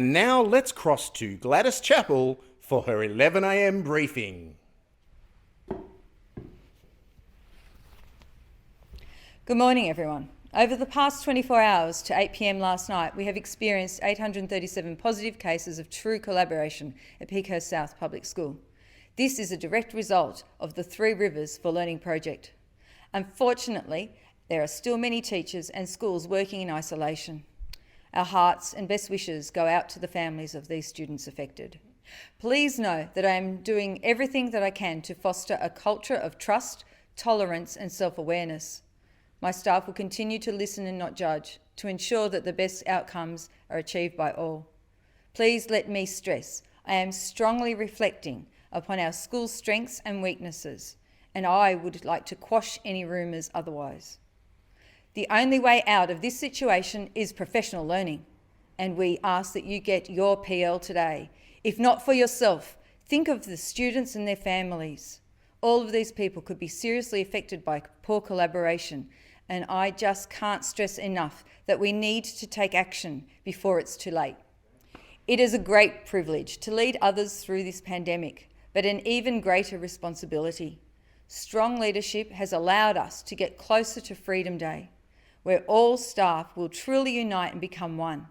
And now let's cross to Gladys Chappell for her 11 a.m. briefing. Good morning, everyone. Over the past 24 hours to 8 p.m. last night, we have experienced 837 positive cases of true collaboration at Peakhurst South Public School. This is a direct result of the Three Rivers for Learning project. Unfortunately, there are still many teachers and schools working in isolation. Our hearts and best wishes go out to the families of these students affected. Please know that I am doing everything that I can to foster a culture of trust, tolerance and self-awareness. My staff will continue to listen and not judge, to ensure that the best outcomes are achieved by all. Please let me stress, I am strongly reflecting upon our school's strengths and weaknesses, and I would like to quash any rumours otherwise. The only way out of this situation is professional learning, and we ask that you get your PL today. If not for yourself, think of the students and their families. All of these people could be seriously affected by poor collaboration, and I just can't stress enough that we need to take action before it's too late. It is a great privilege to lead others through this pandemic, but an even greater responsibility. Strong leadership has allowed us to get closer to Freedom Day, where all staff will truly unite and become one.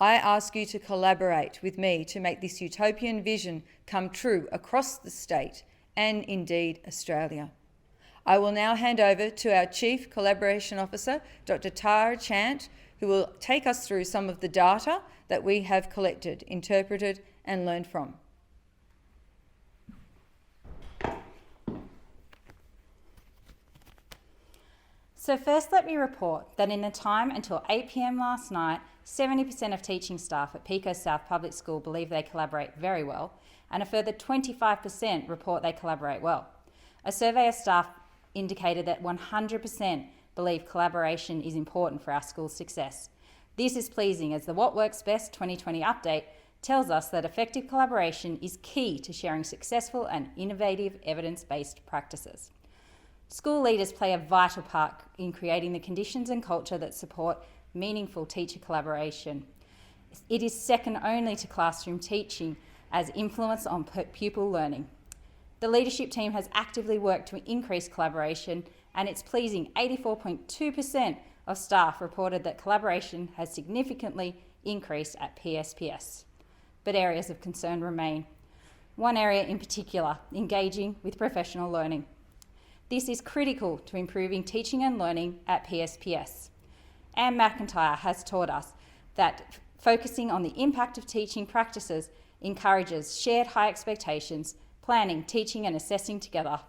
I ask you to collaborate with me to make this utopian vision come true across the state and indeed Australia. I will now hand over to our Chief Collaboration Officer, Dr. Tara Chant, who will take us through some of the data that we have collected, interpreted and learned from. So first, let me report that in the time until 8 p.m. last night, 70% of teaching staff at Peakhurst South Public School believe they collaborate very well, and a further 25% report they collaborate well. A survey of staff indicated that 100% believe collaboration is important for our school's success. This is pleasing, as the What Works Best 2020 update tells us that effective collaboration is key to sharing successful and innovative evidence-based practices. School leaders play a vital part in creating the conditions and culture that support meaningful teacher collaboration. It is second only to classroom teaching as influence on pupil learning. The leadership team has actively worked to increase collaboration, and it's pleasing 84.2% of staff reported that collaboration has significantly increased at PSPS. But areas of concern remain. One area in particular, engaging with professional learning. This is critical to improving teaching and learning at PSPS. Anne McIntyre has taught us that focusing on the impact of teaching practices encourages shared high expectations, planning, teaching and assessing together.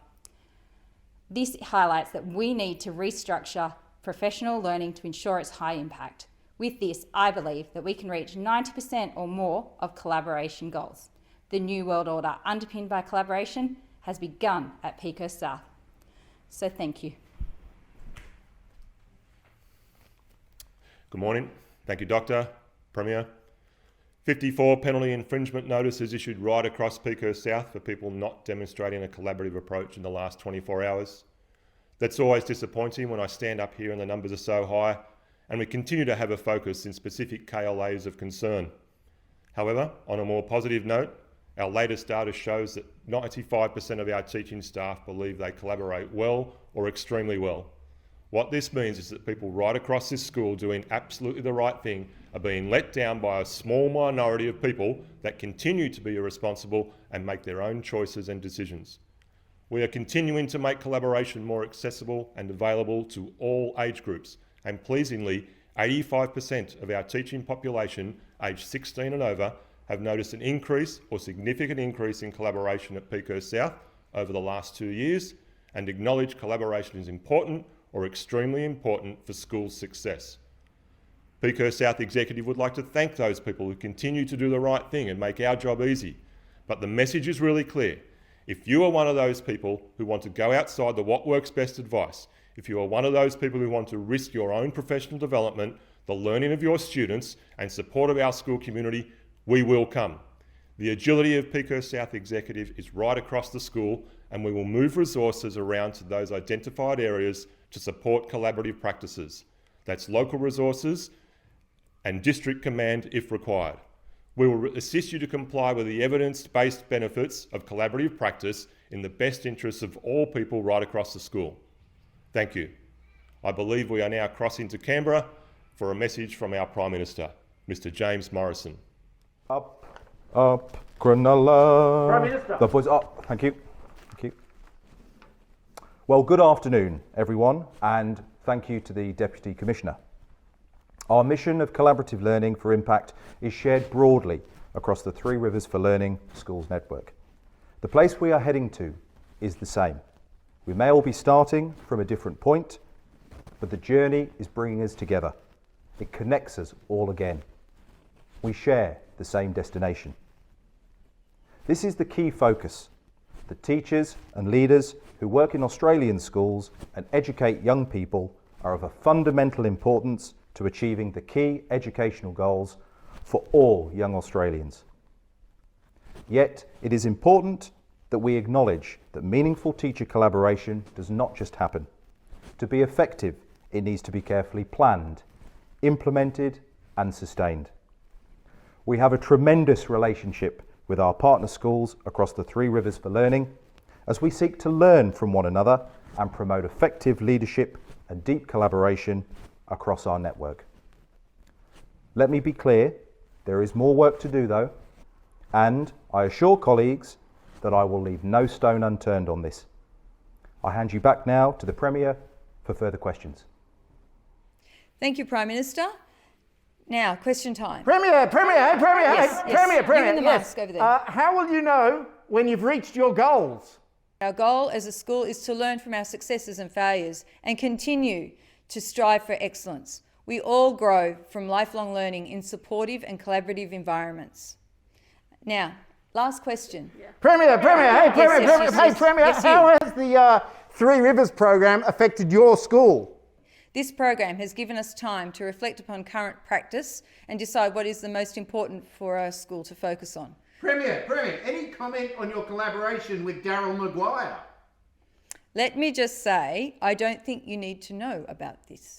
This highlights that we need to restructure professional learning to ensure its high impact. With this, I believe that we can reach 90% or more of collaboration goals. The new world order underpinned by collaboration has begun at Peakhurst South. So thank you. Good morning. Thank you, Doctor, Premier. 54 penalty infringement notices issued right across Peakhurst South for people not demonstrating a collaborative approach in the last 24 hours. That's always disappointing when I stand up here and the numbers are so high, and we continue to have a focus in specific KLAs of concern. However, on a more positive note, our latest data shows that 95% of our teaching staff believe they collaborate well or extremely well. What this means is that people right across this school doing absolutely the right thing are being let down by a small minority of people that continue to be irresponsible and make their own choices and decisions. We are continuing to make collaboration more accessible and available to all age groups, and pleasingly, 85% of our teaching population aged 16 and over have noticed an increase or significant increase in collaboration at Peakhurst South over the last 2 years, and acknowledge collaboration is important or extremely important for school success. Peakhurst South Executive would like to thank those people who continue to do the right thing and make our job easy. But the message is really clear. If you are one of those people who want to go outside the what works best advice, if you are one of those people who want to risk your own professional development, the learning of your students and support of our school community, we will come. The agility of Peakhurst South Executive is right across the school, and we will move resources around to those identified areas to support collaborative practices. That's local resources and district command if required. We will assist you to comply with the evidence-based benefits of collaborative practice in the best interests of all people right across the school. Thank you. I believe we are now crossing to Canberra for a message from our Prime Minister, Mr. James Morrison. Up, Cronulla. Prime Minister. The voice up. Thank you. Thank you. Well, good afternoon, everyone, and thank you to the Deputy Commissioner. Our mission of collaborative learning for impact is shared broadly across the Three Rivers for Learning Schools network. The place we are heading to is the same. We may all be starting from a different point, but the journey is bringing us together. It connects us all again. We share the same destination. This is the key focus. The teachers and leaders who work in Australian schools and educate young people are of a fundamental importance to achieving the key educational goals for all young Australians. Yet, it is important that we acknowledge that meaningful teacher collaboration does not just happen. To be effective, it needs to be carefully planned, implemented, and sustained. We have a tremendous relationship with our partner schools across the Three Rivers for Learning as we seek to learn from one another and promote effective leadership and deep collaboration across our network. Let me be clear, there is more work to do though, and I assure colleagues that I will leave no stone unturned on this. I hand you back now to the Premier for further questions. Thank you, Prime Minister. Now, question time. Premier, Yes, yes. Premier, You and the yes. mask over there. How will you know when you've reached your goals? Our goal as a school is to learn from our successes and failures and continue to strive for excellence. We all grow from lifelong learning in supportive and collaborative environments. Now, last question. Premier, Yes, Premier, yes, how you. has the Three Rivers program affected your school? This program has given us time to reflect upon current practice and decide what is the most important for our school to focus on. Premier, any comment on your collaboration with Daryl Maguire? Let me just say, I don't think you need to know about this.